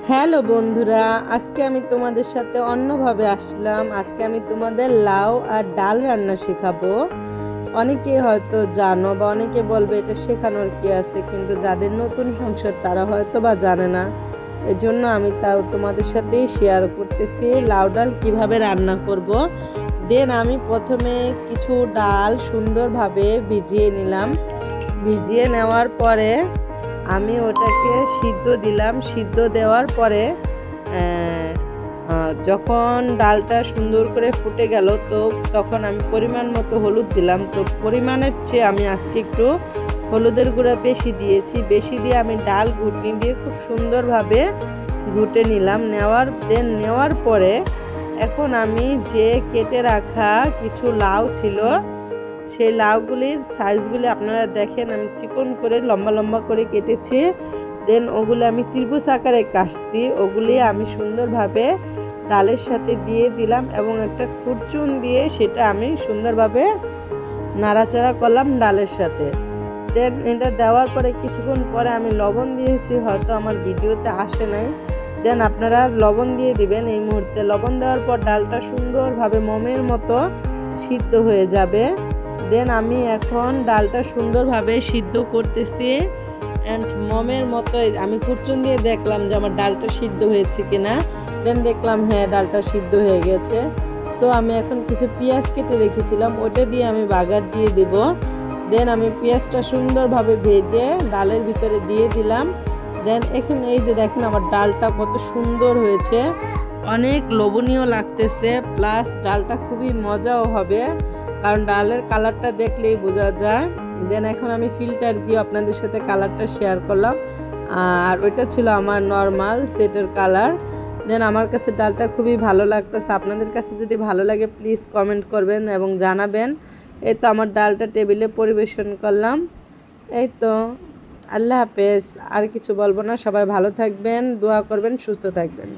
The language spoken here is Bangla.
হ্যালো বন্ধুরা, আজকে আমি তোমাদের সাথে অন্যভাবে আসলাম। আজকে আমি তোমাদের লাউ আর ডাল রান্না শেখাবো। অনেকে হয়তো জানো বা অনেকে বলবে এটা শেখানোর কি আছে, কিন্তু যাদের নতুন সংসার তারা হয়তো বা জানে না। এজন্য আমি তাও তোমাদের সাথেই শেয়ার করতেছি লাউ ডাল কিভাবে রান্না করব। দেন আমি প্রথমে কিছু ডাল সুন্দরভাবে ভিজিয়ে নিলাম। ভিজিয়ে নেওয়ার পরে আমি ওটাকে সিদ্ধ দিলাম। সিদ্ধ দেওয়ার পরে যখন ডালটা সুন্দর করে ফুটে গেল, তো তখন আমি পরিমাণ মতো হলুদ দিলাম। তো পরিমাণের চেয়ে আমি আজকে একটু হলুদের গুঁড়া বেশি দিয়েছি। বেশি দিয়ে আমি ডাল ঘুটনি দিয়ে খুব সুন্দরভাবে ঘুটে নিলাম। নেওয়ার পরে এখন আমি যে কেটে রাখা কিছু লাউ ছিল, সেই লাউগুলির সাইজগুলি আপনারা দেখেন, আমি চিকন করে লম্বা লম্বা করে কেটেছি। দেন ওগুলি আমি ত্রিভুজ আকারে কাটছি। ওগুলি আমি সুন্দরভাবে ডালের সাথে দিয়ে দিলাম এবং একটা খুরচুন দিয়ে সেটা আমি সুন্দরভাবে নাড়াচাড়া করলাম ডালের সাথে। দেন এটা দেওয়ার পরে কিছুক্ষণ পরে আমি লবণ দিয়েছি, হয়তো আমার ভিডিওতে আসে নাই। দেন আপনারা লবণ দিয়ে দিবেন এই মুহূর্তে। লবণ দেওয়ার পর ডালটা সুন্দরভাবে মোমের মতো সিদ্ধ হয়ে যাবে। দেন আমি এখন ডালটা সুন্দরভাবে সিদ্ধ করতেছি অ্যান্ড মোমের মতো আমি খুরচুন দিয়ে দেখলাম যে আমার ডালটা সিদ্ধ হয়েছে কিনা। দেন দেখলাম হ্যাঁ, ডালটা সিদ্ধ হয়ে গেছে। সো আমি এখন কিছু পেঁয়াজ কেটে রেখেছিলাম, ওটা দিয়ে আমি বাগার দিয়ে দেব। দেন আমি পেঁয়াজটা সুন্দরভাবে ভেজে ডালের ভিতরে দিয়ে দিলাম। দেন এখন এই যে দেখেন আমার ডালটা কত সুন্দর হয়েছে, অনেক লোভনীয় লাগতেছে, প্লাস ডালটা খুবই মজাও হবে, কারণ ডালের কালারটা দেখলেই বোঝা যায়। দেন এখন আমি ফিল্টার দিয়ে আপনাদের সাথে কালারটা শেয়ার করলাম, আর ওইটা ছিল আমার নর্মাল সেটের কালার। দেন আমার কাছে ডালটা খুবই ভালো লাগতেছে। আপনাদের কাছে যদি ভালো লাগে প্লিজ কমেন্ট করবেন এবং জানাবেন। এই তো আমার ডালটা টেবিলে পরিবেশন করলাম। এই তো, আল্লাহ হাফেজ। আর কিছু বলবো না। সবাই ভালো থাকবেন, দোয়া করবেন, সুস্থ থাকবেন।